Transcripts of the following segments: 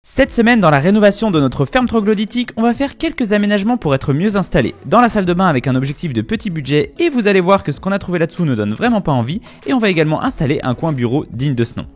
Cette semaine, dans la rénovation de notre ferme troglodytique, on va faire quelques aménagements pour être mieux installés. Dans la salle de bain avec un objectif de petit budget, et vous allez voir que ce qu'on a trouvé là-dessous ne donne vraiment pas envie, et on va également installer un coin bureau digne de ce nom.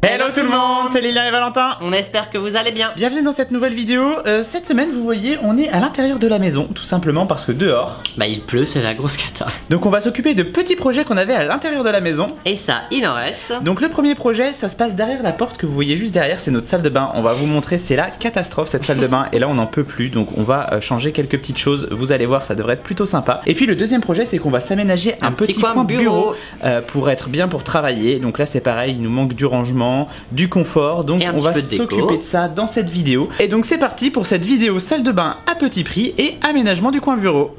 Hello tout le monde, c'est Lila et Valentin. On espère que vous allez bien. Bienvenue dans cette nouvelle vidéo. Cette semaine, vous voyez, on est à l'intérieur de la maison, tout simplement parce que dehors... il pleut, c'est la grosse cata. Donc on va s'occuper de petits projets qu'on avait à l'intérieur de la maison. Et ça, il en reste. Donc le premier projet, ça se passe derrière la porte que vous voyez juste derrière, c'est notre salle de bain. On va vous montrer, c'est la catastrophe cette salle de bain. Et là on n'en peut plus, donc on va changer quelques petites choses. Vous allez voir, ça devrait être plutôt sympa. Et puis le deuxième projet, c'est qu'on va s'aménager un petit coin bureau pour être bien pour travailler. Donc là c'est pareil, il nous manque du rangement, du confort. Donc on va s'occuper de ça dans cette vidéo. Et donc c'est parti pour cette vidéo salle de bain à petit prix et aménagement du coin bureau.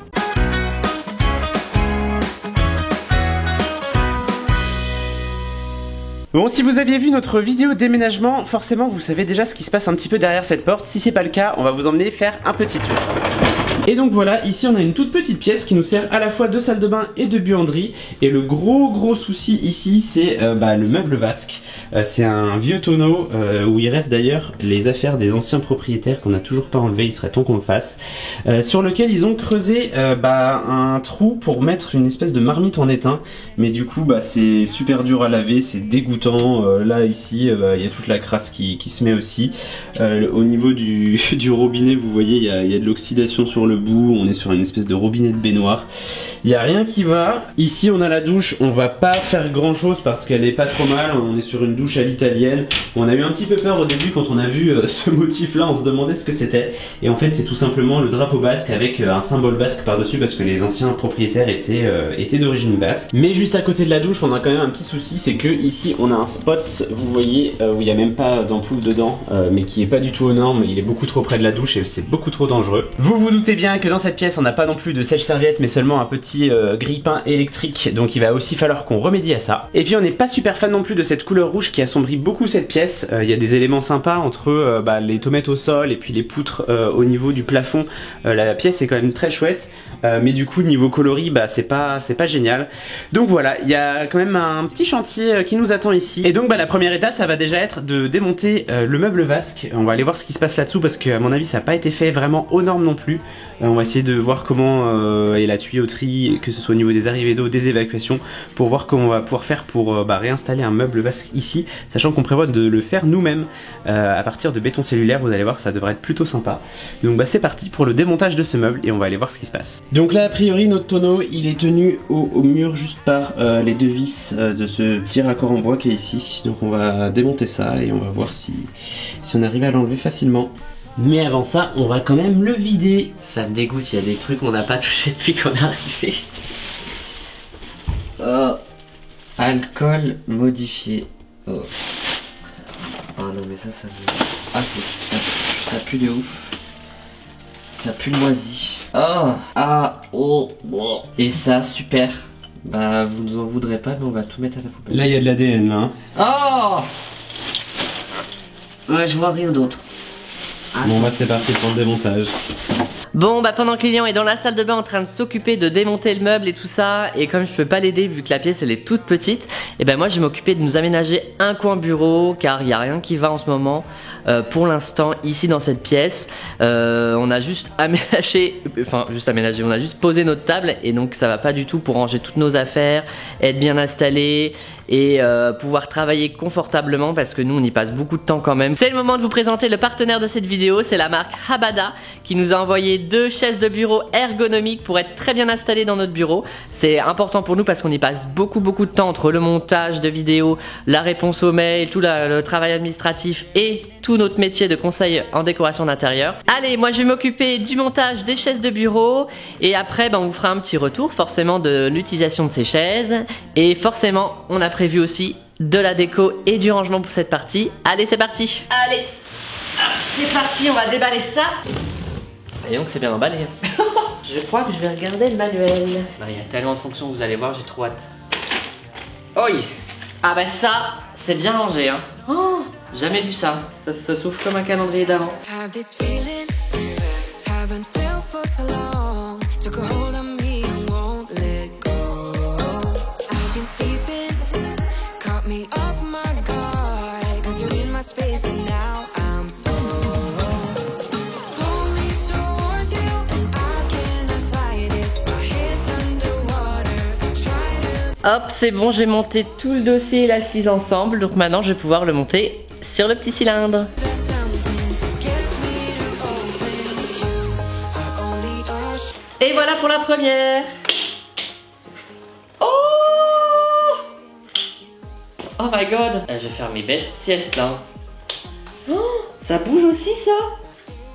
Bon, si vous aviez vu notre vidéo déménagement, forcément vous savez déjà ce qui se passe un petit peu derrière cette porte. Si c'est pas le cas, on va vous emmener faire un petit tour. Et donc voilà, ici on a une toute petite pièce qui nous sert à la fois de salle de bain et de buanderie. Et le gros souci ici, c'est le meuble vasque. C'est un vieux tonneau où il reste d'ailleurs les affaires des anciens propriétaires qu'on n'a toujours pas enlevé, il serait temps qu'on le fasse. Sur lequel ils ont creusé un trou pour mettre une espèce de marmite en étain. Mais du coup c'est super dur à laver, c'est dégoûtant. Là ici il y a toute la crasse qui se met aussi. Au niveau du robinet, vous voyez il y a de l'oxydation sur le bout, on est sur une espèce de robinet de baignoire. Il n'y a rien qui va. Ici on a la douche, on va pas faire grand chose parce qu'elle est pas trop mal, on est sur une douche à l'italienne. On a eu un petit peu peur au début quand on a vu ce motif là, on se demandait ce que c'était. Et en fait c'est tout simplement le drapeau basque avec un symbole basque par dessus parce que les anciens propriétaires étaient d'origine basque. Mais juste à côté de la douche on a quand même un petit souci, c'est que ici on a un spot, vous voyez, où il n'y a même pas d'ampoule dedans, mais qui est pas du tout aux normes, il est beaucoup trop près de la douche et c'est beaucoup trop dangereux. Vous vous doutez bien que dans cette pièce on n'a pas non plus de sèche-serviette mais seulement un petit grille-pain électrique, donc il va aussi falloir qu'on remédie à ça. Et puis on n'est pas super fan non plus de cette couleur rouge qui assombrit beaucoup cette pièce. Il y a des éléments sympas entre les tomates au sol et puis les poutres au niveau du plafond. La pièce est quand même très chouette, mais du coup niveau coloris c'est pas génial. Donc voilà, il y a quand même un petit chantier qui nous attend ici. Et donc la première étape ça va déjà être de démonter le meuble vasque. On va aller voir ce qui se passe là-dessous parce que à mon avis ça n'a pas été fait vraiment aux normes non plus. On va essayer de voir comment est la tuyauterie, que ce soit au niveau des arrivées d'eau, des évacuations, pour voir comment on va pouvoir faire pour réinstaller un meuble vasque ici, sachant qu'on prévoit de le faire nous-mêmes à partir de béton cellulaire. Vous allez voir, ça devrait être plutôt sympa. Donc c'est parti pour le démontage de ce meuble et on va aller voir ce qui se passe. Donc là a priori notre tonneau il est tenu au mur juste par les deux vis de ce petit raccord en bois qui est ici. Donc on va démonter ça et on va voir si on arrive à l'enlever facilement. Mais avant ça, on va quand même le vider. Ça me dégoûte, il y a des trucs qu'on n'a pas touché depuis qu'on est arrivé. Oh, alcool modifié. Oh. Oh non mais ça ah ça pue de ouf. Ça pue le moisi. Oh, ah, oh, oh. Et ça, super. Vous nous en voudrez pas, mais on va tout mettre à la poubelle. Là il y a de l'ADN là. Oh. Ouais, je vois rien d'autre. Bon c'est parti pour le démontage. Bon pendant que Lilian est dans la salle de bain en train de s'occuper de démonter le meuble et tout ça, et comme je peux pas l'aider vu que la pièce elle est toute petite, et moi je vais m'occuper de nous aménager un coin bureau car il y a rien qui va en ce moment pour l'instant ici dans cette pièce. On a juste aménagé, on a juste posé notre table et donc ça va pas du tout pour ranger toutes nos affaires, être bien installé et pouvoir travailler confortablement parce que nous on y passe beaucoup de temps quand même. C'est le moment de vous présenter le partenaire de cette vidéo, c'est la marque Habada qui nous a envoyé 2 chaises de bureau ergonomiques pour être très bien installés dans notre bureau. C'est important pour nous parce qu'on y passe beaucoup de temps entre le montage de vidéos, la réponse aux mails, tout le travail administratif et tout notre métier de conseil en décoration d'intérieur. Allez, moi je vais m'occuper du montage des chaises de bureau et après on vous fera un petit retour forcément de l'utilisation de ces chaises et forcément on a prévu aussi de la déco et du rangement pour cette partie. Allez c'est parti. Allez, c'est parti, on va déballer ça. Et donc c'est bien emballé. Je crois que je vais regarder le manuel. Il y a tellement de fonctions, vous allez voir, j'ai trop hâte. Oi. Ah ça, c'est bien rangé hein. Oh, jamais vu ça. Ça s'ouvre comme un calendrier d'avant. Me off my guard, 'cause you're in my space and now I'm so pull me towards you and I cannot fight it. My head's underwater, try to. Hop, c'est bon, j'ai monté tout le dossier et l'assise ensemble. Donc maintenant, je vais pouvoir le monter sur le petit cylindre. Et voilà pour la première. Oh! Oh my god. Je vais faire mes best siestes là. Oh, ça bouge aussi ça.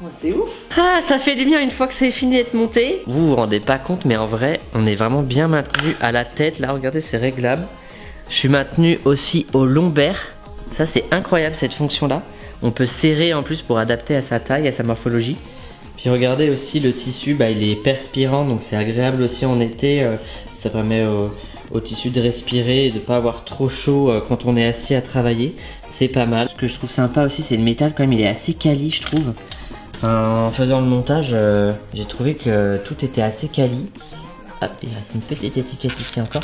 Oh, c'est ouf. Ah, ça fait du bien une fois que c'est fini d'être monté. Vous vous rendez pas compte, mais en vrai, on est vraiment bien maintenu à la tête. Là, regardez, c'est réglable. Je suis maintenu aussi au lombaire. Ça, c'est incroyable cette fonction là. On peut serrer en plus pour adapter à sa taille, à sa morphologie. Puis regardez aussi le tissu, bah, il est perspirant, donc c'est agréable aussi en été. Ça permet au tissu de respirer et de pas avoir trop chaud quand on est assis à travailler. C'est pas mal. Ce que je trouve sympa aussi, c'est le métal quand même, il est assez quali, je trouve. En faisant le montage, j'ai trouvé que tout était assez quali. Hop, il y a une petite étiquette ici encore.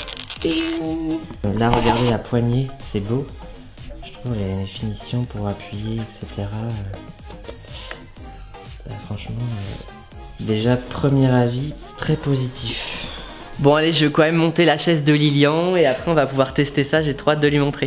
Là, regardez la poignée, c'est beau. Je trouve les finitions pour appuyer, etc. Franchement, déjà premier avis, très positif. Bon allez, je vais quand même monter la chaise de Lilian et après on va pouvoir tester ça, j'ai trop hâte de lui montrer.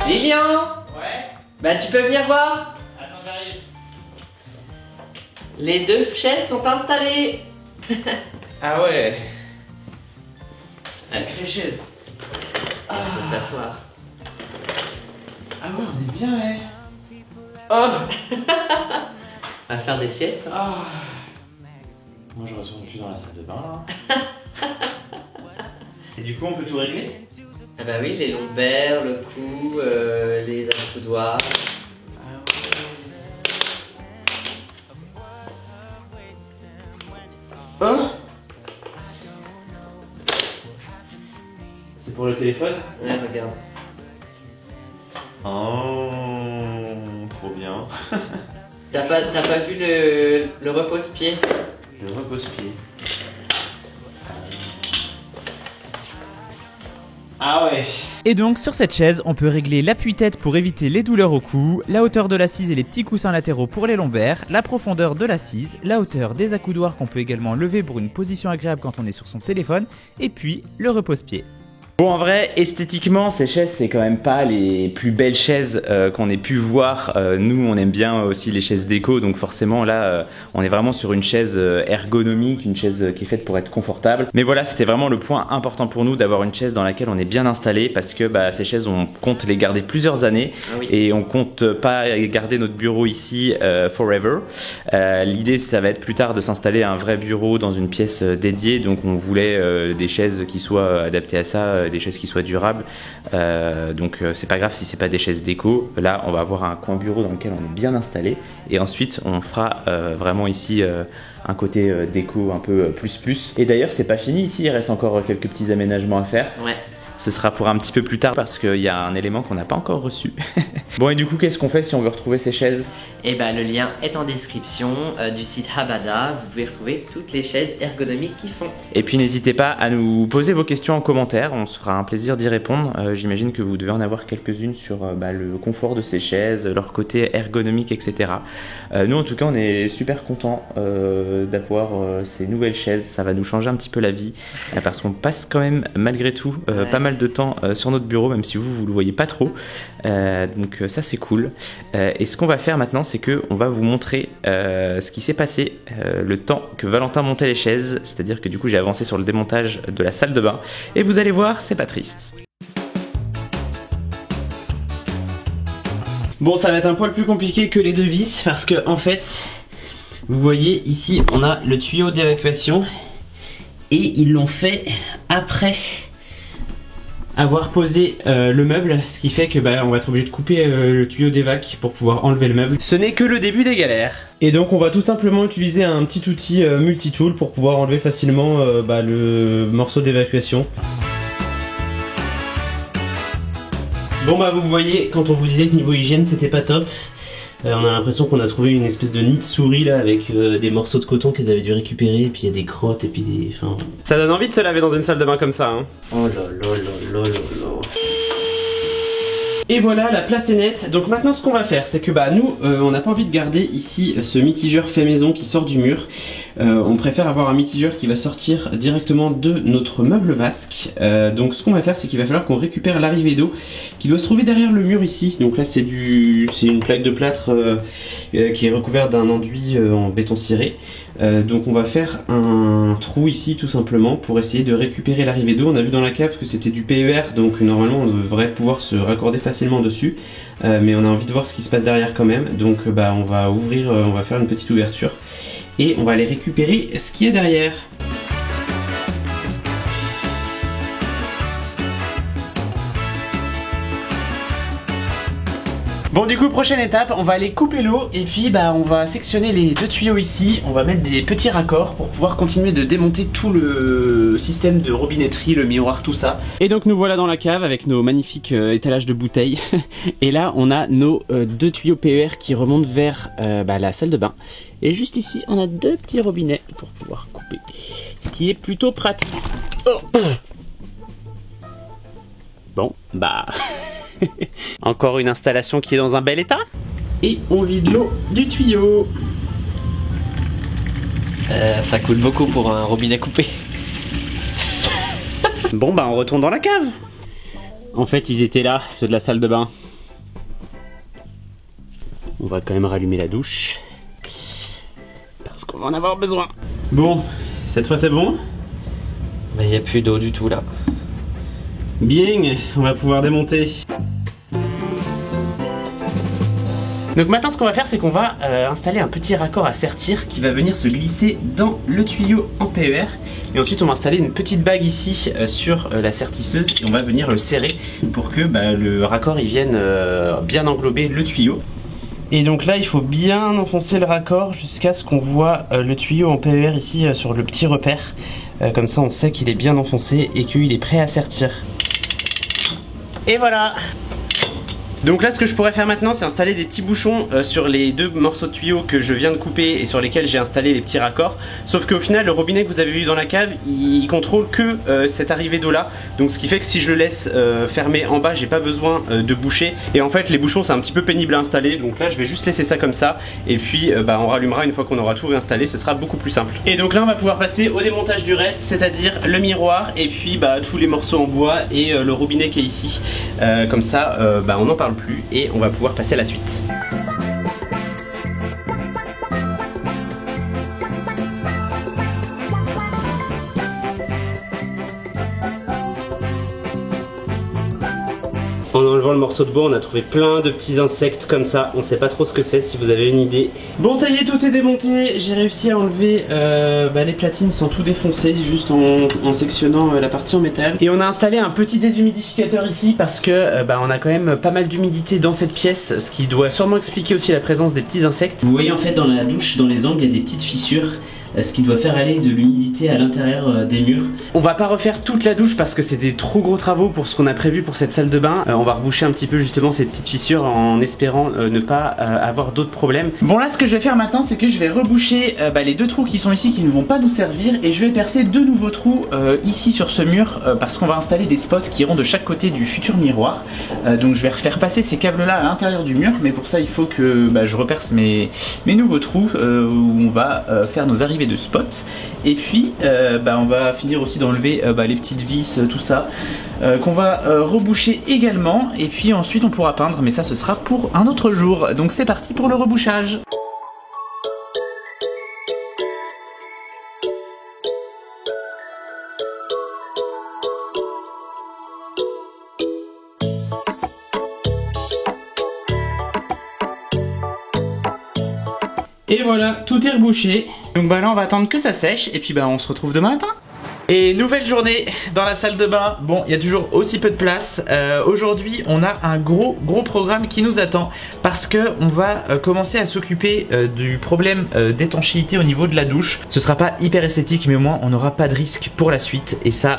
Lilian! Ouais. Bah tu peux venir voir? Attends, j'arrive. Les deux chaises sont installées. Ah ouais. Sacrée chaise. On peut s'asseoir. Ah ouais, on est bien, ouais. Oh. On va faire des siestes. Ah. Moi, je retourne plus dans la salle de bain, là. Et du coup, on peut tout régler? Ah bah oui, les lombaires, le cou, les accoudoirs. Hein? C'est pour le téléphone? Ouais, regarde. Oh, trop bien. T'as pas vu le repose-pied? Le repose-pied. Ah ouais. Et donc sur cette chaise, on peut régler l'appui-tête pour éviter les douleurs au cou, la hauteur de l'assise et les petits coussins latéraux pour les lombaires, la profondeur de l'assise, la hauteur des accoudoirs qu'on peut également lever pour une position agréable quand on est sur son téléphone, et puis le repose-pied. Bon, en vrai, esthétiquement, ces chaises, c'est quand même pas les plus belles chaises qu'on ait pu voir. Nous, on aime bien aussi les chaises déco, donc forcément, là, on est vraiment sur une chaise ergonomique, une chaise qui est faite pour être confortable. Mais voilà, c'était vraiment le point important pour nous d'avoir une chaise dans laquelle on est bien installé, parce que bah, ces chaises, on compte les garder plusieurs années, et on compte pas garder notre bureau ici forever. L'idée, ça va être plus tard de s'installer un vrai bureau dans une pièce dédiée, donc on voulait des chaises qui soient adaptées à ça, des chaises qui soient durables, donc c'est pas grave si c'est pas des chaises déco. Là on va avoir un coin bureau dans lequel on est bien installé, et ensuite on fera vraiment ici un côté déco un peu plus. Et d'ailleurs c'est pas fini ici, il reste encore quelques petits aménagements à faire. Ouais. Ce sera pour un petit peu plus tard parce qu'il y a un élément qu'on n'a pas encore reçu. Bon, et du coup, qu'est-ce qu'on fait si on veut retrouver ces chaises? Et bah le lien est en description du site Habada. Vous pouvez retrouver toutes les chaises ergonomiques qu'ils font. Et puis n'hésitez pas à nous poser vos questions en commentaire, on se fera un plaisir d'y répondre. J'imagine que vous devez en avoir quelques-unes sur le confort de ces chaises, leur côté ergonomique, etc. Nous en tout cas on est super contents d'avoir ces nouvelles chaises, ça va nous changer un petit peu la vie, parce qu'on passe quand même malgré tout pas mal de temps sur notre bureau, même si vous le voyez pas trop. Donc ça c'est cool. Et ce qu'on va faire maintenant, c'est que on va vous montrer ce qui s'est passé le temps que Valentin montait les chaises. C'est-à-dire que du coup j'ai avancé sur le démontage de la salle de bain, et vous allez voir, c'est pas triste. Bon, ça va être un poil plus compliqué que les deux vis, parce que en fait, vous voyez ici on a le tuyau d'évacuation, et ils l'ont fait après avoir posé le meuble, ce qui fait que on va être obligé de couper le tuyau d'évac pour pouvoir enlever le meuble. Ce n'est que le début des galères. Et donc on va tout simplement utiliser un petit outil multitool pour pouvoir enlever facilement le morceau d'évacuation. Bon vous voyez, quand on vous disait que niveau hygiène c'était pas top, on a l'impression qu'on a trouvé une espèce de nid de souris là avec des morceaux de coton qu'ils avaient dû récupérer, et puis il y a des crottes et puis des... Enfin... Ça donne envie de se laver dans une salle de bain comme ça hein. Oh là là là là là là. Et voilà, la place est nette. Donc maintenant ce qu'on va faire, c'est que nous, on n'a pas envie de garder ici ce mitigeur fait maison qui sort du mur. On préfère avoir un mitigeur qui va sortir directement de notre meuble vasque. Donc ce qu'on va faire, c'est qu'il va falloir qu'on récupère l'arrivée d'eau qui doit se trouver derrière le mur ici. Donc là c'est une plaque de plâtre qui est recouverte d'un enduit en béton ciré. Donc on va faire un trou ici tout simplement pour essayer de récupérer l'arrivée d'eau. On a vu dans la cave que c'était du PER, donc normalement on devrait pouvoir se raccorder facilement dessus, mais on a envie de voir ce qui se passe derrière quand même. Donc on va ouvrir, on va faire une petite ouverture et on va aller récupérer ce qui est derrière. Bon du coup prochaine étape, on va aller couper l'eau et puis on va sectionner les deux tuyaux ici, on va mettre des petits raccords pour pouvoir continuer de démonter tout le système de robinetterie, le miroir, tout ça. Et donc nous voilà dans la cave avec nos magnifiques étalages de bouteilles et là on a nos deux tuyaux PER qui remontent vers la salle de bain. Et juste ici on a deux petits robinets pour pouvoir couper, ce qui est plutôt pratique. Oh. Bon encore une installation qui est dans un bel état. Et on vide l'eau du tuyau. Ça coûte beaucoup pour un robinet coupé. Bon on retourne dans la cave. En fait ils étaient là, ceux de la salle de bain. On va quand même rallumer la douche parce qu'on va en avoir besoin. Bon, cette fois c'est bon. Mais il n'y a plus d'eau du tout là. Bien, on va pouvoir démonter. Donc maintenant ce qu'on va faire, c'est qu'on va installer un petit raccord à sertir qui va venir se glisser dans le tuyau en PER. Et ensuite on va installer une petite bague ici sur la sertisseuse et on va venir le serrer pour que le raccord il vienne bien englober le tuyau. Et donc là il faut bien enfoncer le raccord jusqu'à ce qu'on voit le tuyau en PER ici sur le petit repère. Comme ça on sait qu'il est bien enfoncé et qu'il est prêt à sertir. Et voilà. Donc là ce que je pourrais faire maintenant, c'est installer des petits bouchons sur les deux morceaux de tuyaux que je viens de couper et sur lesquels j'ai installé les petits raccords. Sauf qu'au final le robinet que vous avez vu dans la cave, il contrôle que cette arrivée d'eau là. Donc ce qui fait que si je le laisse fermé en bas, j'ai pas besoin de boucher. Et en fait les bouchons c'est un petit peu pénible à installer. Donc là je vais juste laisser ça comme ça. Et puis on rallumera une fois qu'on aura tout réinstallé, ce sera beaucoup plus simple. Et donc là on va pouvoir passer au démontage du reste, c'est-à-dire le miroir et puis tous les morceaux en bois et le robinet qui est ici. Comme ça on n'en parle plus et on va pouvoir passer à la suite. En enlevant le morceau de bois, on a trouvé plein de petits insectes comme ça. On sait pas trop ce que c'est, si vous avez une idée. Bon, ça y est, tout est démonté. J'ai réussi à enlever les platines sans tout défoncer, juste en sectionnant la partie en métal. Et on a installé un petit déshumidificateur ici parce que on a quand même pas mal d'humidité dans cette pièce, ce qui doit sûrement expliquer aussi la présence des petits insectes. Vous voyez en fait dans la douche, dans les angles, il y a des petites fissures. Ce qui doit faire aller de l'humidité à l'intérieur des murs. On va pas refaire toute la douche parce que c'est des trop gros travaux pour ce qu'on a prévu pour cette salle de bain. On va reboucher un petit peu justement ces petites fissures en espérant ne pas avoir d'autres problèmes. Bon là ce que je vais faire maintenant, c'est que je vais reboucher les deux trous qui sont ici qui ne vont pas nous servir et je vais percer deux nouveaux trous ici sur ce mur parce qu'on va installer des spots qui iront de chaque côté du futur miroir. Donc je vais refaire passer ces câbles là à l'intérieur du mur, mais pour ça il faut que je reperce mes nouveaux trous où on va faire nos arrivées de spot et puis on va finir aussi d'enlever les petites vis, tout ça qu'on va reboucher également et puis ensuite on pourra peindre, mais ça ce sera pour un autre jour. Donc c'est parti pour le rebouchage. Et voilà, tout est rebouché. Donc là on va attendre que ça sèche et puis on se retrouve demain matin. Et nouvelle journée dans la salle de bain. Bon, il y a toujours aussi peu de place. Aujourd'hui, on a un gros programme qui nous attend parce que on va commencer à s'occuper du problème d'étanchéité au niveau de la douche. Ce sera pas hyper esthétique, mais au moins on n'aura pas de risque pour la suite et ça,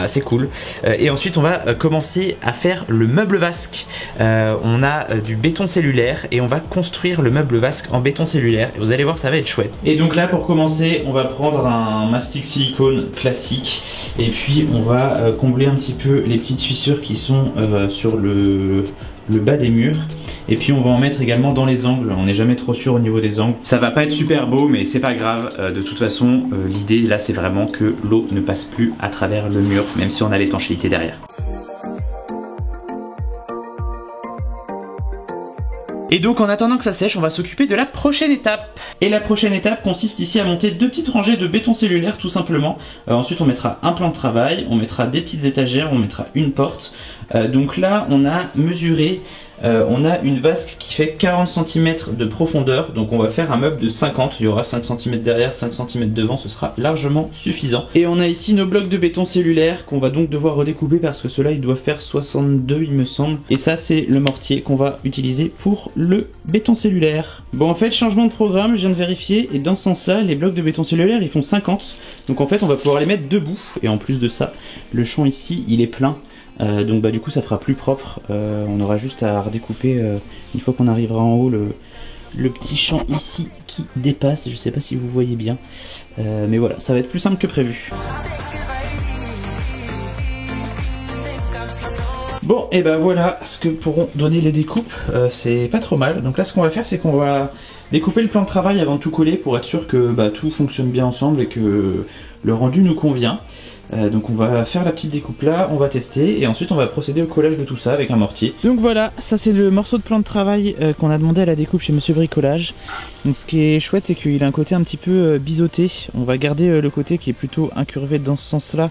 c'est cool. Et ensuite, on va commencer à faire le meuble vasque. On a du béton cellulaire et on va construire le meuble vasque en béton cellulaire. Et vous allez voir, ça va être chouette. Et donc là, pour commencer, on va prendre un mastic silicone classique. Et puis on va combler un petit peu les petites fissures qui sont sur le bas des murs. Et puis on va en mettre également dans les angles. On n'est jamais trop sûr au niveau des angles. Ça va pas être super beau, mais c'est pas grave. De toute façon, l'idée là, c'est vraiment que l'eau ne passe plus à travers le mur, même si on a l'étanchéité derrière. Et donc en attendant que ça sèche, on va s'occuper de la prochaine étape. Et la prochaine étape consiste ici à monter 2 petites rangées de béton cellulaire tout simplement. Ensuite on mettra un plan de travail, on mettra des petites étagères, on mettra une porte. Donc là on a mesuré, on a une vasque qui fait 40 cm de profondeur. Donc on va faire un meuble de 50, il y aura 5 cm derrière, 5 cm devant, ce sera largement suffisant. Et on a ici nos blocs de béton cellulaire qu'on va donc devoir redécouper parce que ceux-là ils doivent faire 62 il me semble. Et ça c'est le mortier qu'on va utiliser pour le béton cellulaire. Bon en fait changement de programme, je viens de vérifier et dans ce sens là les blocs de béton cellulaire ils font 50. Donc en fait on va pouvoir les mettre debout. Et en plus de ça le champ ici il est plein. Donc du coup ça fera plus propre, on aura juste à redécouper une fois qu'on arrivera en haut le petit champ ici qui dépasse, je sais pas si vous voyez bien, mais voilà, ça va être plus simple que prévu. Bon et voilà ce que pourront donner les découpes, c'est pas trop mal. Donc là ce qu'on va faire c'est qu'on va découper le plan de travail avant de tout coller pour être sûr que tout fonctionne bien ensemble et que le rendu nous convient. Donc on va faire la petite découpe là, on va tester et ensuite on va procéder au collage de tout ça avec un mortier. Donc voilà, ça c'est le morceau de plan de travail qu'on a demandé à la découpe chez Monsieur Bricolage. Donc ce qui est chouette c'est qu'il a un côté un petit peu biseauté. On va garder le côté qui est plutôt incurvé dans ce sens là,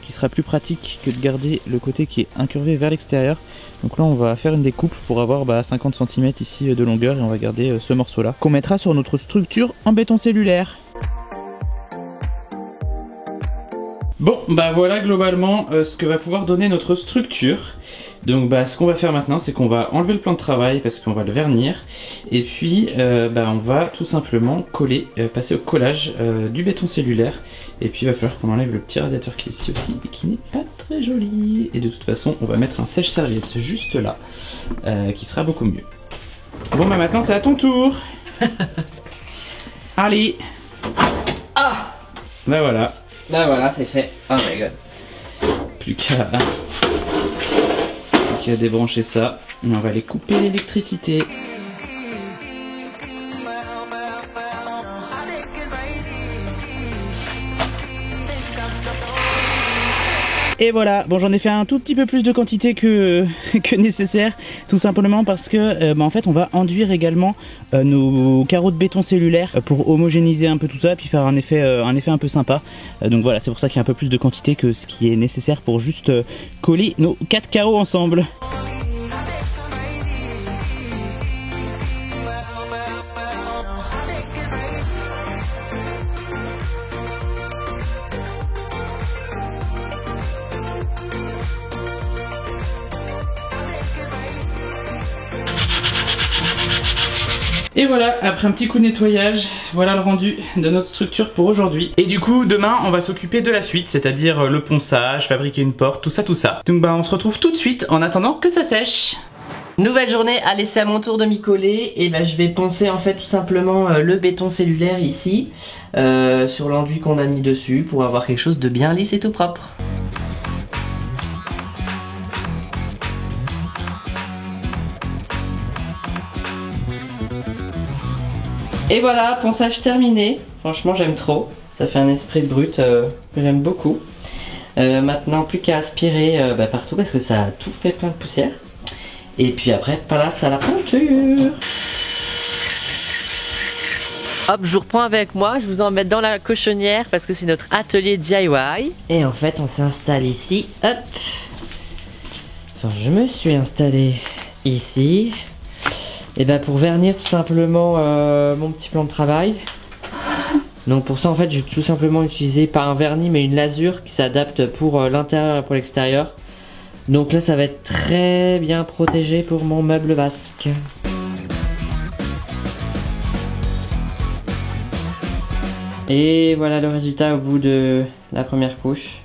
qui sera plus pratique que de garder le côté qui est incurvé vers l'extérieur. Donc là on va faire une découpe pour avoir 50 cm ici de longueur et on va garder ce morceau là qu'on mettra sur notre structure en béton cellulaire. Bon voilà globalement ce que va pouvoir donner notre structure. Donc ce qu'on va faire maintenant c'est qu'on va enlever le plan de travail parce qu'on va le vernir. Et puis on va tout simplement coller, passer au collage du béton cellulaire. Et puis il va falloir qu'on enlève le petit radiateur qui est ici aussi et qui n'est pas très joli. Et de toute façon on va mettre un sèche-serviette juste là qui sera beaucoup mieux. Bon maintenant c'est à ton tour. Allez. Ah voilà. Voilà, c'est fait. Oh my god. Plus qu'à débrancher ça. On va aller couper l'électricité. Et voilà, bon j'en ai fait un tout petit peu plus de quantité que nécessaire, tout simplement parce que en fait on va enduire également nos carreaux de béton cellulaire pour homogénéiser un peu tout ça, puis faire un effet un peu sympa. Donc voilà, c'est pour ça qu'il y a un peu plus de quantité que ce qui est nécessaire pour juste coller nos 4 carreaux ensemble. Et voilà, après un petit coup de nettoyage, voilà le rendu de notre structure pour aujourd'hui. Et du coup, demain, on va s'occuper de la suite, c'est-à-dire le ponçage, fabriquer une porte, tout ça. Donc on se retrouve tout de suite en attendant que ça sèche. Nouvelle journée, allez c'est à mon tour de m'y coller. Et je vais poncer en fait tout simplement le béton cellulaire ici, sur l'enduit qu'on a mis dessus pour avoir quelque chose de bien lisse et tout propre. Et voilà, ponçage terminé. Franchement j'aime trop. Ça fait un esprit de brut que j'aime beaucoup. Maintenant plus qu'à aspirer partout parce que ça a tout fait plein de poussière. Et puis après place à la peinture. Hop, je vous reprends avec moi, je vous emmène dans la cochonnière parce que c'est notre atelier DIY. Et en fait on s'installe ici, hop. Enfin, je me suis installé ici. Et pour vernir tout simplement mon petit plan de travail. Donc pour ça en fait j'ai tout simplement utilisé pas un vernis mais une lasure qui s'adapte pour l'intérieur et pour l'extérieur. Donc là ça va être très bien protégé pour mon meuble vasque. Et voilà le résultat au bout de la première couche.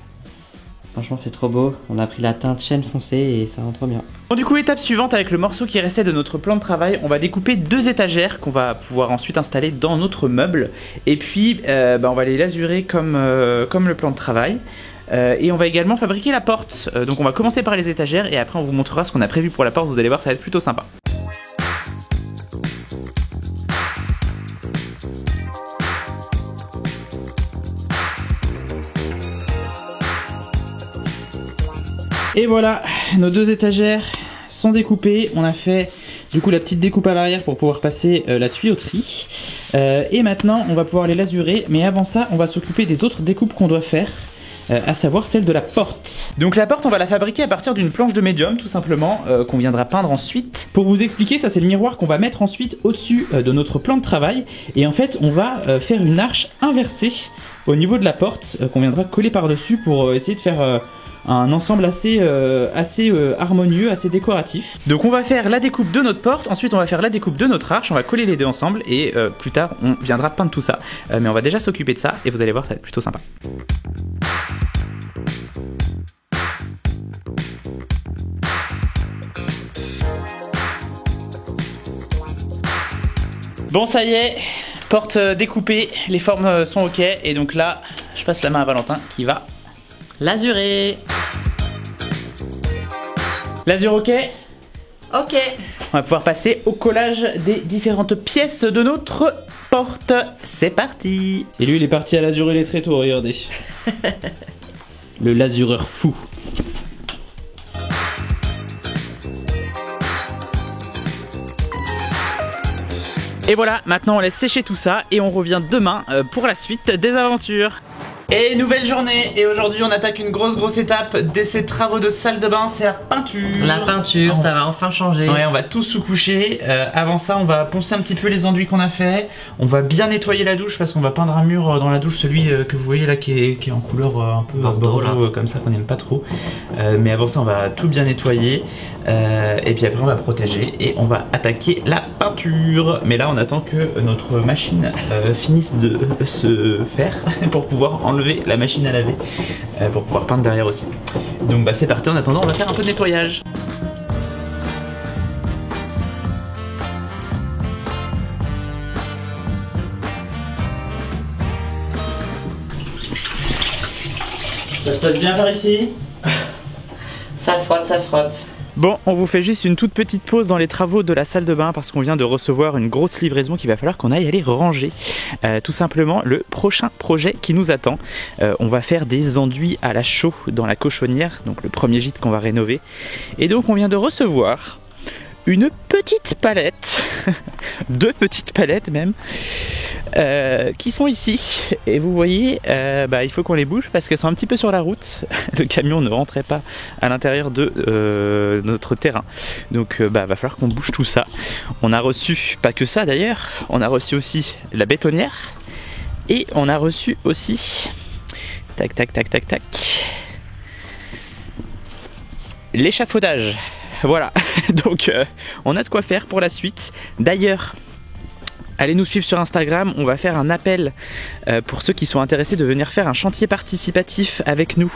Franchement c'est trop beau, on a pris la teinte chêne foncé et ça rend trop bien. Bon, du coup, étape suivante, avec le morceau qui restait de notre plan de travail, on va découper 2 étagères qu'on va pouvoir ensuite installer dans notre meuble. Et puis, on va les lasurer comme le plan de travail. Et on va également fabriquer la porte. Donc on va commencer par les étagères et après on vous montrera ce qu'on a prévu pour la porte. Vous allez voir, ça va être plutôt sympa. Et voilà, nos 2 étagères sont découpées. On a fait du coup la petite découpe à l'arrière pour pouvoir passer la tuyauterie. Et maintenant on va pouvoir les lasurer. Mais avant ça, on va s'occuper des autres découpes qu'on doit faire. À savoir celle de la porte. Donc la porte on va la fabriquer à partir d'une planche de médium tout simplement qu'on viendra peindre ensuite. Pour vous expliquer, ça c'est le miroir qu'on va mettre ensuite au-dessus de notre plan de travail. Et en fait on va faire une arche inversée au niveau de la porte qu'on viendra coller par-dessus pour essayer de faire un ensemble assez harmonieux, assez décoratif. Donc on va faire la découpe de notre porte, ensuite on va faire la découpe de notre arche, on va coller les deux ensemble et plus tard on viendra peindre tout ça. Mais on va déjà s'occuper de ça et vous allez voir ça va être plutôt sympa. Bon ça y est, porte découpée, les formes sont ok et donc là je passe la main à Valentin qui va Lasurer. l'azur ok. Ok. On va pouvoir passer au collage des différentes pièces de notre porte. C'est parti. Et lui il est parti à lazurer les tréteaux, regardez. Le lasureur fou. Et voilà, maintenant on laisse sécher tout ça et on revient demain pour la suite des aventures. Et nouvelle journée, et aujourd'hui on attaque une grosse étape de ces travaux de salle de bain, c'est la peinture. La peinture, ça va enfin changer. Ouais, on va tout sous-coucher. Avant ça, on va poncer un petit peu les enduits qu'on a fait. On va bien nettoyer la douche parce qu'on va peindre un mur dans la douche, celui que vous voyez là qui est en couleur un peu bordeaux comme ça qu'on n'aime pas trop. Mais avant ça, on va tout bien nettoyer. Et puis après, on va protéger et on va attaquer la peinture. Mais là, on attend que notre machine finisse de se faire pour pouvoir enlever la machine à laver pour pouvoir peindre derrière aussi. Donc bah c'est parti, en attendant on va faire un peu de nettoyage. Ça se passe bien par ici? Ça frotte, ça frotte. Bon, on vous fait juste une toute petite pause dans les travaux de la salle de bain parce qu'on vient de recevoir une grosse livraison qu'il va falloir qu'on aille aller ranger. Tout simplement, le prochain projet qui nous attend. On va faire des enduits à la chaux dans la cochonnière, donc le premier gîte qu'on va rénover. Et donc on vient de recevoir une petite palette, 2 petites palettes même, qui sont ici. Et vous voyez, il faut qu'on les bouge parce qu'elles sont un petit peu sur la route. Le camion ne rentrait pas à l'intérieur de notre terrain. Donc va falloir qu'on bouge tout ça. On a reçu, pas que ça d'ailleurs, on a reçu aussi la bétonnière. Et on a reçu aussi, tac, l'échafaudage. Voilà, donc on a de quoi faire pour la suite. D'ailleurs, allez nous suivre sur Instagram, on va faire un appel pour ceux qui sont intéressés de venir faire un chantier participatif avec nous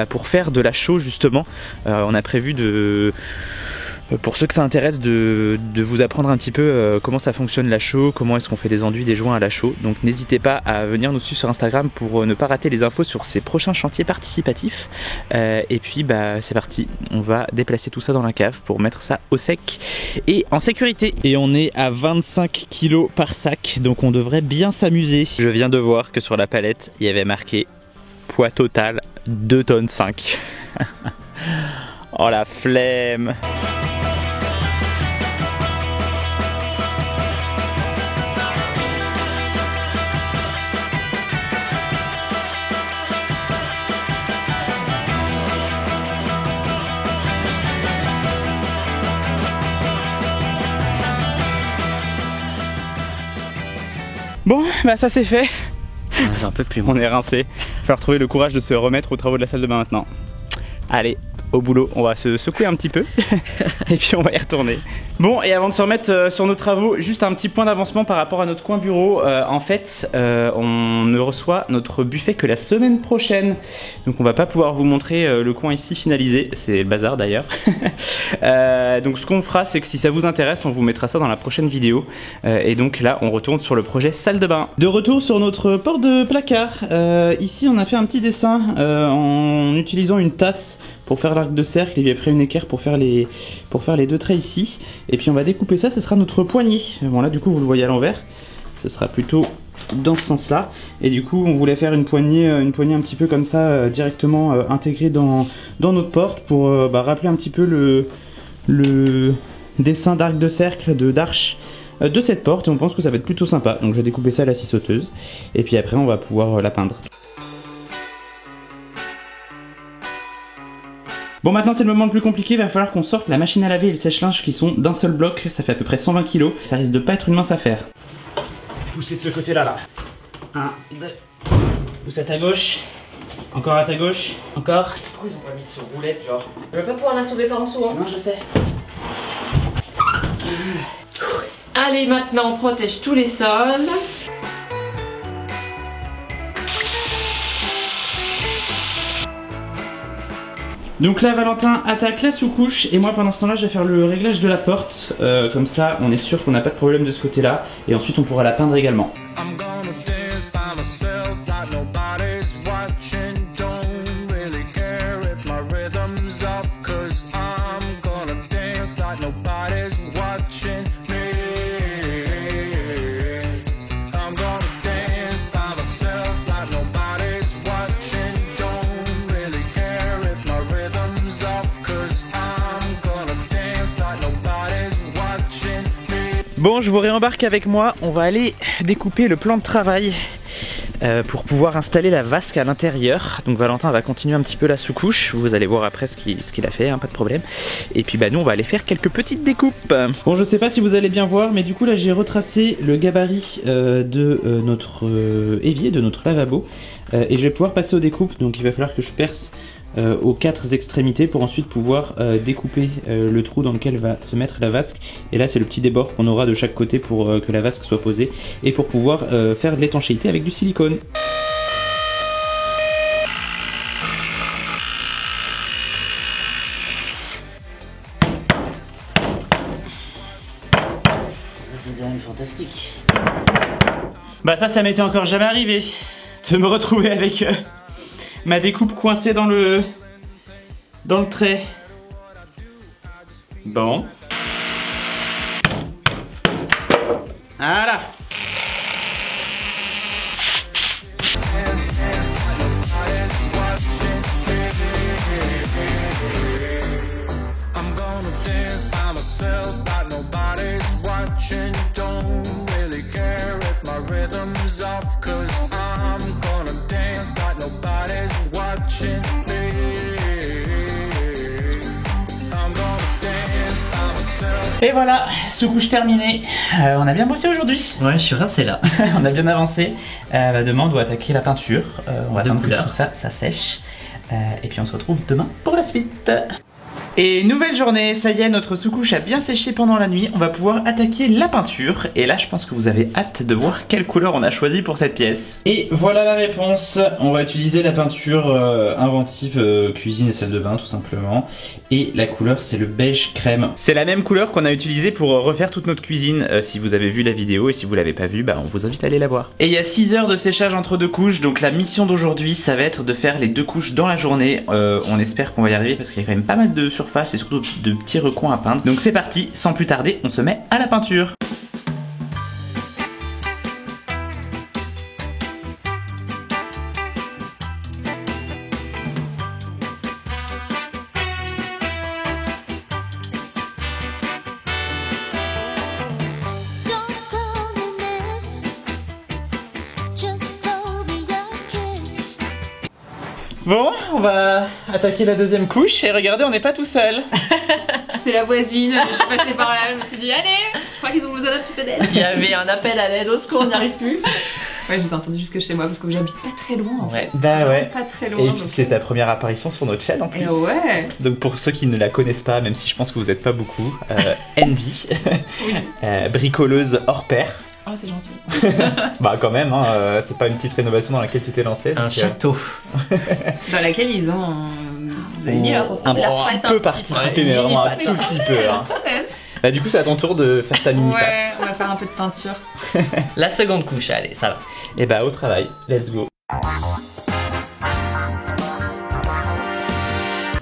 pour faire de la chaux justement. On a prévu pour ceux que ça intéresse de vous apprendre un petit peu comment ça fonctionne la chaux, comment est-ce qu'on fait des enduits, des joints à la chaux. Donc n'hésitez pas à venir nous suivre sur Instagram pour ne pas rater les infos sur ces prochains chantiers participatifs. Et puis c'est parti, on va déplacer tout ça dans la cave pour mettre ça au sec et en sécurité. Et on est à 25 kg par sac, donc on devrait bien s'amuser. Je viens de voir que sur la palette, il y avait marqué poids total 2,5 tonnes. Oh la flemme. Bon, ça c'est fait. J'en peux plus. On est rincé. Il va falloir trouver le courage de se remettre aux travaux de la salle de bain maintenant. Allez, au boulot, on va se secouer un petit peu et puis on va y retourner. Bon, et avant de se remettre sur nos travaux, juste un petit point d'avancement par rapport à notre coin bureau. En fait, on ne reçoit notre buffet que la semaine prochaine. Donc on va pas pouvoir vous montrer le coin ici finalisé. C'est le bazar d'ailleurs. Donc ce qu'on fera, c'est que si ça vous intéresse, on vous mettra ça dans la prochaine vidéo. Et donc là, on retourne sur le projet salle de bain. De retour sur notre porte de placard. Ici, on a fait un petit dessin en utilisant une tasse pour faire l'arc de cercle, et puis après une équerre pour faire les deux traits ici. Et puis on va découper ça, ce sera notre poignet. Bon là du coup vous le voyez à l'envers, ce sera plutôt dans ce sens là. Et du coup on voulait faire une poignée un petit peu comme ça, directement intégrée dans notre porte pour rappeler un petit peu le dessin d'arc de cercle, d'arche de cette porte. Et on pense que ça va être plutôt sympa. Donc je vais découper ça à la scie sauteuse. Et puis après on va pouvoir la peindre. Bon, maintenant c'est le moment le plus compliqué, il va falloir qu'on sorte la machine à laver et le sèche-linge qui sont d'un seul bloc, ça fait à peu près 120 kg, ça risque de pas être une mince affaire. Poussez de ce côté-là, là. 1, 2, pousse à ta gauche, encore à ta gauche, encore. Pourquoi ils ont pas mis sur roulette, genre? Je vais pas pouvoir la sauver par en dessous, hein. Non, je sais. Allez, maintenant on protège tous les sols. Donc là Valentin attaque la sous-couche et moi pendant ce temps là je vais faire le réglage de la porte, comme ça on est sûr qu'on n'a pas de problème de ce côté là et ensuite on pourra la peindre également. I'm gonna dance by myself like nobody's watching. Don't really care if my rhythm's off, 'cause I'm gonna dance like nobody's watching me. I'm gonna dance by myself like nobody's watching. Don't really care if my rhythm's off, 'cause I'm gonna dance like nobody's watching me. Bon, je vous réembarque avec moi, on va aller découper le plan de travail pour pouvoir installer la vasque à l'intérieur. Donc Valentin va continuer un petit peu la sous-couche, vous allez voir après ce qu'il a fait, hein, pas de problème. Et puis nous on va aller faire quelques petites découpes. Bon, je sais pas si vous allez bien voir, mais du coup là j'ai retracé le gabarit de notre évier, de notre lavabo. Et je vais pouvoir passer aux découpes, donc il va falloir que je perce aux 4 extrémités pour ensuite pouvoir découper le trou dans lequel va se mettre la vasque. Et là c'est le petit débord qu'on aura de chaque côté pour que la vasque soit posée et pour pouvoir faire de l'étanchéité avec du silicone. Ça c'est bien eu fantastique. Bah ça m'était encore jamais arrivé de me retrouver avec ma découpe coincée dans le trait. Bon. Voilà. I'm gonna dance by myself like nobody's watching. Don't really care if my rhythm's off, 'cause I'm gonna dance like nobody's watching me. I'm gonna dance by myself. Et voilà, sous-couche terminée. On a bien bossé aujourd'hui. Ouais, je suis rincé là. On a bien avancé. Demain on doit attaquer la peinture. On va De attendre que couleur. tout ça sèche. Et puis on se retrouve demain pour la suite. Et nouvelle journée, ça y est, notre sous-couche a bien séché pendant la nuit. On va pouvoir attaquer la peinture. Et là, je pense que vous avez hâte de voir quelle couleur on a choisi pour cette pièce. Et voilà la réponse. On va utiliser la peinture inventive cuisine et salle de bain, tout simplement. Et la couleur, c'est le beige crème. C'est la même couleur qu'on a utilisée pour refaire toute notre cuisine. Si vous avez vu la vidéo et si vous l'avez pas vue, on vous invite à aller la voir. Et il y a 6 heures de séchage entre 2 couches. Donc la mission d'aujourd'hui, ça va être de faire les 2 couches dans la journée. On espère qu'on va y arriver parce qu'il y a quand même pas mal de surface et surtout de petits recoins à peindre. Donc c'est parti, sans plus tarder, on se met à la peinture. Don't call me miss, just throw me a kiss. Bon, on va attaquer la deuxième couche et regardez, on n'est pas tout seul. C'est la voisine, je suis passée par là, je me suis dit allez, je crois qu'ils ont besoin d'un petit peu d'aide. Il y avait un appel à l'aide, au secours, on n'y arrive plus. Ouais, je les ai entendus jusque chez moi parce que j'habite pas très loin en fait. Bah ouais. Pas très loin. Et donc, puis c'est ta première apparition sur notre chaîne en plus. ouais. Donc pour ceux qui ne la connaissent pas, même si je pense que vous n'êtes pas beaucoup, Andy, Oui. bricoleuse hors pair. Oh, c'est gentil. Bah quand même, hein, c'est pas une petite rénovation dans laquelle tu t'es lancé. Un château. Dans laquelle ils ont. Vous avez mis leur. un leur petit patte peu un participé, peu. mais vraiment un Ouais, tout petit peu. Hein. quand même. Bah du coup c'est à ton tour de faire ta mini Ouais, pâte. on va faire un peu de peinture. La seconde couche, allez, ça va. Et bah au travail, let's go.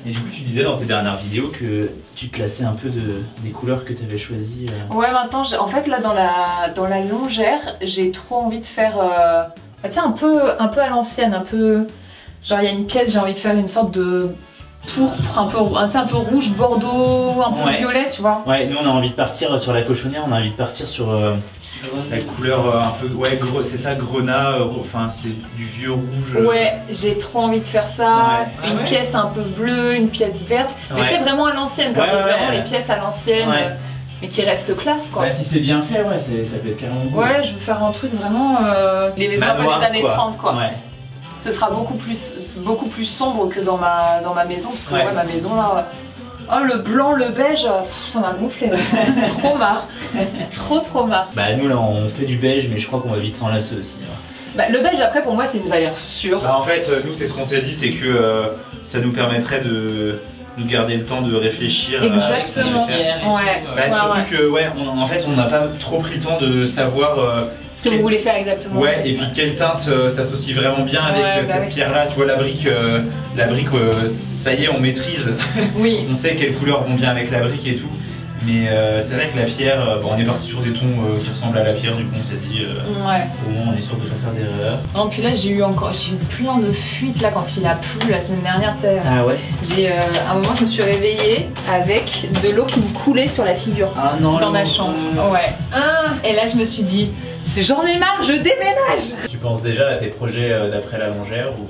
Et du coup tu disais dans tes dernières vidéos que tu classais un peu des couleurs que tu avais choisies. Ouais, maintenant, en fait, là, dans la longère, j'ai trop envie de faire. Tu sais, un peu à l'ancienne, un peu. Genre, il y a une pièce, j'ai envie de faire une sorte de pourpre, un peu rouge, bordeaux, un peu Ouais. violet, tu vois. Ouais, nous on a envie de partir sur la cochonnière, on a envie de partir sur la couleur un peu, ouais, c'est ça, grenat, enfin c'est du vieux rouge. Ouais, j'ai trop envie de faire ça. Ouais. Une Ah ouais. pièce un peu bleue, une pièce verte. Mais Ouais. tu sais, vraiment à l'ancienne, comme Ouais, ouais, vraiment ouais. les pièces à l'ancienne, Ouais. mais qui restent classe, quoi. Bah, si c'est bien fait, ouais, ça peut être carrément beau. Ouais, je veux faire un truc vraiment. Les maisons un peu Manoir, des années 30, quoi. Ouais. Ce sera beaucoup plus sombre que dans ma maison, parce que Ouais. ouais, ma maison là. Oh, le blanc, le beige, ça m'a gonflé. Là. Trop marre. Trop marre. Bah nous là on fait du beige, mais je crois qu'on va vite s'en lasser aussi. Hein. Bah, le beige, après, pour moi, c'est une valeur sûre. Bah en fait, nous c'est ce qu'on s'est dit, c'est que ça nous permettrait de nous garder le temps de réfléchir à ce qu'on Exactement. allait faire. Ouais. Bah, Ouais, surtout ouais. que ouais, en fait on n'a pas trop pris le temps de savoir Ce que vous voulez faire exactement. ouais, et puis quelle teinte s'associe vraiment bien avec Ouais, bah cette oui. pierre là. Tu vois la brique, ça y est, on maîtrise. Oui. On sait quelles couleurs vont bien avec la brique et tout. Mais c'est vrai que la pierre, bon, on est parti sur des tons qui ressemblent à la pierre, du coup on s'est dit Ouais. au moins on est sûr de ne pas faire d'erreur. Non, puis là, j'ai eu plein de fuites là quand il a plu la semaine dernière, tu sais. Ah ouais. À un moment, je me suis réveillée avec de l'eau qui me coulait sur la figure. Ah non. Dans ma chambre. Ouais. Et là, je me suis dit, j'en ai marre, je déménage. Tu penses déjà à tes projets d'après la longère ou...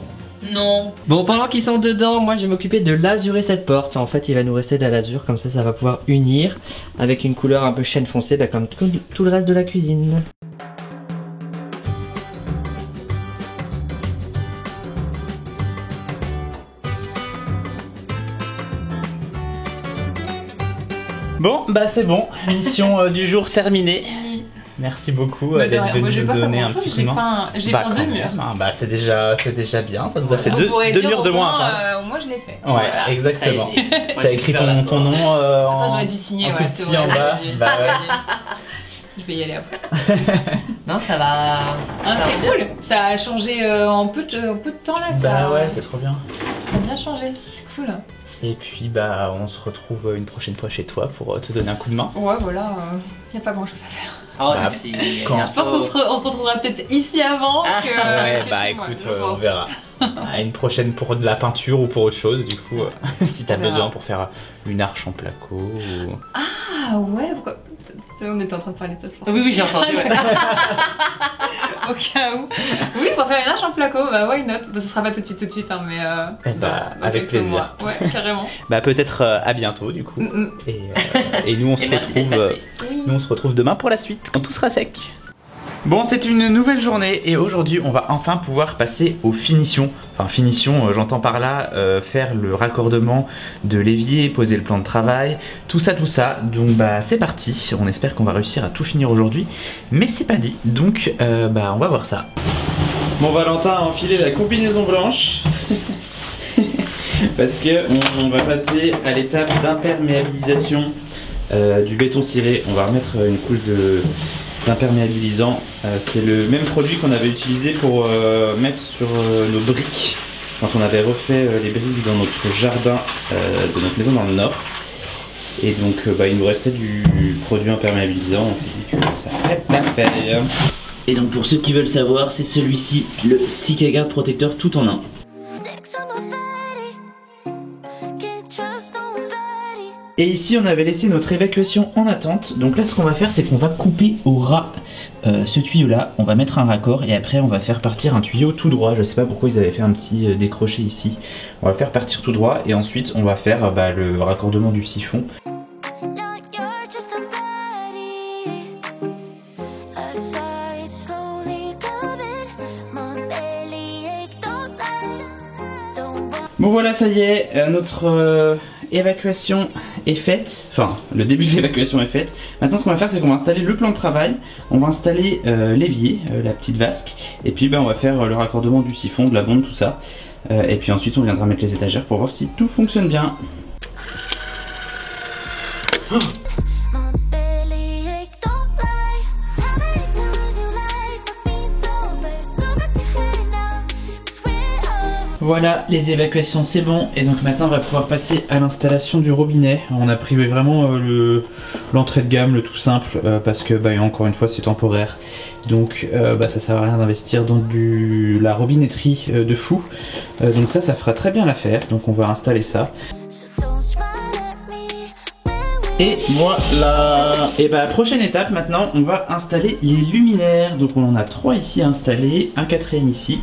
Non. Bon, pendant qu'ils sont dedans, moi je vais m'occuper de lazurer cette porte. En fait, il va nous rester de la lasure, comme ça va pouvoir unir avec une couleur un peu chêne foncé, bah, comme tout le reste de la cuisine. Bon, bah c'est bon, mission du jour terminée. Merci beaucoup Bah, de d'être rien. venu Moi, j'ai nous pas fait donner un grand-chose, petit coup de main. j'ai Bah, peint quand 2 murs. même, hein. Bah c'est déjà bien, ça nous a fait On deux pourrait dire murs de au moins. moins, enfin. au moins, je l'ai fait. Ouais, Voilà. exactement. Allez. Moi, T'as je vais écrit faire la ton nom Attends, en j'aurais dû signer, tout ouais, c'est petit vrai, en bas. j'aurais dû. Bah ouais. Je vais y aller après. Non, ça va. Ah, c'est cool. Ça a changé en peu de temps là. Bah ça, ouais, c'est trop bien. ça a bien changé. C'est cool. Et puis bah on se retrouve une prochaine fois chez toi pour te donner un coup de main. Ouais, voilà. Y a pas grand chose à faire. Oh, Bah, si. quand- Je pense qu'on se retrouvera peut-être ici avant que. Ouais, que bah chez moi, écoute, je on pense. verra. À une prochaine pour de la peinture ou pour autre chose, du coup, si t'as On verra. besoin pour faire une arche en placo ou... Ah ouais, pourquoi. On était en train de parler de ça, c'est pour ça. Oui, j'ai entendu. Ouais. Au cas où. Oui, pour faire une arche en placo, bah why not. Bah, ce sera pas tout de suite, hein, mais. Eh bah, dans avec quelques plaisir. mois. Ouais, carrément. Bah peut-être à bientôt du coup. Et nous on se Et merci d'être retrouve passé. Oui. nous on se retrouve demain pour la suite quand tout sera sec. Bon, c'est une nouvelle journée et aujourd'hui on va enfin pouvoir passer aux finitions. Enfin finitions, j'entends par là faire le raccordement de l'évier, poser le plan de travail, tout ça. Donc bah c'est parti, on espère qu'on va réussir à tout finir aujourd'hui, mais c'est pas dit, donc bah on va voir ça. Bon, Valentin a enfilé la combinaison blanche parce que on va passer à l'étape d'imperméabilisation du béton ciré. On va remettre une couche d'imperméabilisant. C'est le même produit qu'on avait utilisé pour mettre sur nos briques quand on avait refait les briques dans notre jardin de notre maison dans le nord. Et donc bah, il nous restait du produit imperméabilisant, on s'est dit que ça ferait l'affaire. Et donc pour ceux qui veulent savoir, c'est celui-ci, le Cicaguard protecteur tout en un. Sticks on my body. Can't trust nobody. Et ici on avait laissé notre évacuation en attente. Donc là ce qu'on va faire c'est qu'on va couper au ras ce tuyau là. On va mettre un raccord et après on va faire partir un tuyau tout droit. Je sais pas pourquoi ils avaient fait un petit décroché ici. On va faire partir tout droit et ensuite on va faire le raccordement du siphon. Now you're just a body. I saw it slowly coming. Bon voilà, ça y est, notre évacuation est faite, enfin le début de l'évacuation est faite. Maintenant ce qu'on va faire c'est qu'on va installer le plan de travail, on va installer l'évier, la petite vasque, et puis on va faire le raccordement du siphon, de la bonde, tout ça. Et puis ensuite on viendra mettre les étagères pour voir si tout fonctionne bien. Oh. Voilà, les évacuations c'est bon, et donc maintenant on va pouvoir passer à l'installation du robinet. On a pris vraiment l'entrée de gamme, le tout simple, parce que encore une fois c'est temporaire. Donc ça sert à rien d'investir dans la robinetterie de fou. Donc ça fera très bien l'affaire, donc on va installer ça. Et voilà. Et prochaine étape maintenant, on va installer les luminaires. Donc on en a 3 ici à installer, un 4ème ici.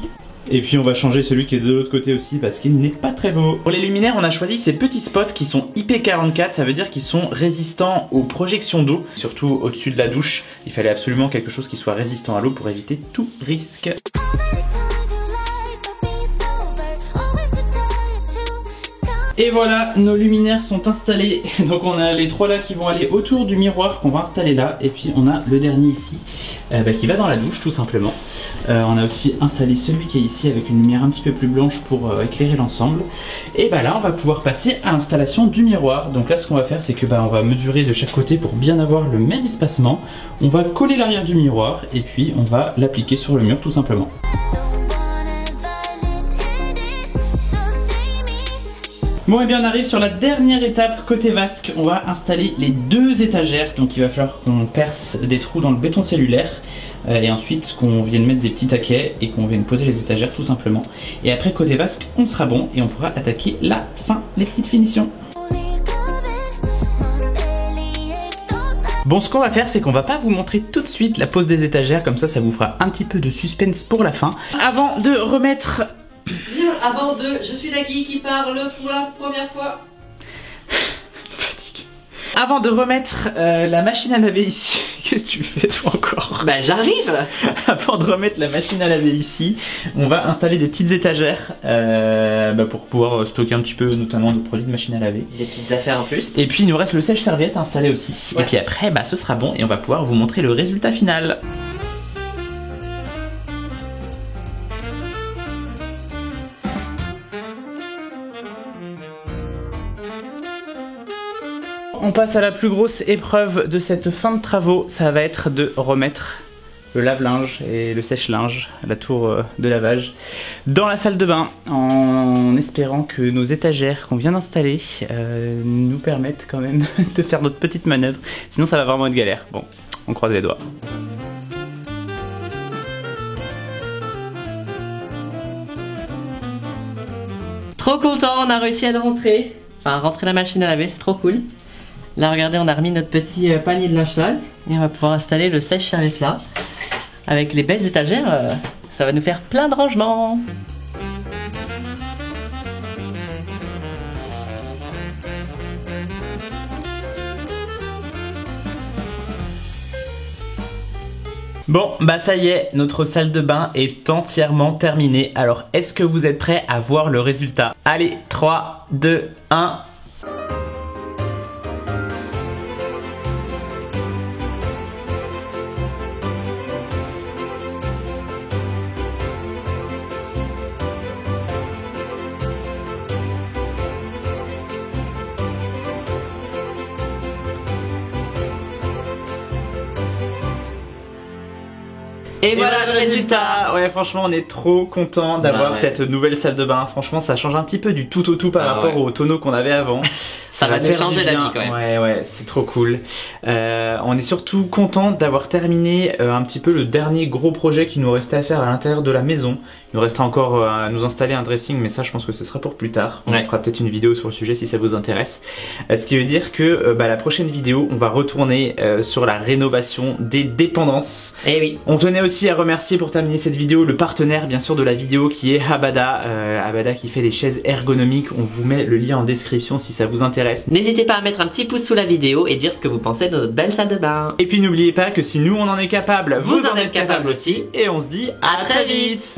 Et puis on va changer celui qui est de l'autre côté aussi parce qu'il n'est pas très beau. Pour les luminaires, on a choisi ces petits spots qui sont IP44, ça veut dire qu'ils sont résistants aux projections d'eau, surtout au-dessus de la douche. Il fallait absolument quelque chose qui soit résistant à l'eau pour éviter tout risque. Et voilà, nos luminaires sont installés. Donc on a les 3 là qui vont aller autour du miroir qu'on va installer là. Et puis on a le dernier ici qui va dans la douche tout simplement. On a aussi installé celui qui est ici avec une lumière un petit peu plus blanche pour éclairer l'ensemble. Et là on va pouvoir passer à l'installation du miroir. Donc là ce qu'on va faire c'est que on va mesurer de chaque côté pour bien avoir le même espacement. On va coller l'arrière du miroir et puis on va l'appliquer sur le mur tout simplement. Bon et bien on arrive sur la dernière étape côté vasque, on va installer les 2 étagères, donc il va falloir qu'on perce des trous dans le béton cellulaire et ensuite qu'on vienne mettre des petits taquets et qu'on vienne poser les étagères tout simplement. Et après côté vasque on sera bon et on pourra attaquer la fin, les petites finitions. Bon, ce qu'on va faire c'est qu'on va pas vous montrer tout de suite la pose des étagères, comme ça vous fera un petit peu de suspense pour la fin. Avant de remettre... Avant de... Je suis Nagui qui parle pour la première fois. Fatigue. Avant de remettre la machine à laver ici... Qu'est-ce que tu fais toi encore? J'arrive. Avant de remettre la machine à laver ici, on va installer des petites étagères pour pouvoir stocker un petit peu notamment de produits de machine à laver. Des petites affaires en plus. Et puis il nous reste le sèche-serviette installé aussi. Ouais. Et puis après ce sera bon et on va pouvoir vous montrer le résultat final. On passe à la plus grosse épreuve de cette fin de travaux, ça va être de remettre le lave-linge et le sèche-linge, la tour de lavage, dans la salle de bain, en espérant que nos étagères qu'on vient d'installer nous permettent quand même de faire notre petite manœuvre, sinon ça va vraiment être galère. Bon, on croise les doigts. Trop content, on a réussi à le rentrer. Enfin, rentrer la machine à laver, c'est trop cool. Là, regardez, on a remis notre petit panier de linge sale et on va pouvoir installer le sèche-serviette là. Avec les belles étagères, ça va nous faire plein de rangements. Bon, ça y est, notre salle de bain est entièrement terminée. Alors, est-ce que vous êtes prêts à voir le résultat? Allez, 3, 2, 1... Et voilà le résultat. Ouais, franchement on est trop content d'avoir cette nouvelle salle de bain. Franchement ça change un petit peu du tout au tout par rapport aux tonneaux qu'on avait avant. Ça va nous changer la vie quand même. Ouais, c'est trop cool. On est surtout content d'avoir terminé un petit peu le dernier gros projet qui nous restait à faire à l'intérieur de la maison. Il nous restera encore à nous installer un dressing, mais ça je pense que ce sera pour plus tard. On fera peut-être une vidéo sur le sujet si ça vous intéresse. Ce qui veut dire que la prochaine vidéo, on va retourner sur la rénovation des dépendances. Et oui. On tenait aussi à remercier pour terminer cette vidéo le partenaire bien sûr de la vidéo qui est Habada. Habada qui fait des chaises ergonomiques. On vous met le lien en description si ça vous intéresse. N'hésitez pas à mettre un petit pouce sous la vidéo et dire ce que vous pensez de notre belle salle de bain. Et puis n'oubliez pas que si nous on en est capable, vous en êtes capable aussi. Et on se dit à très vite.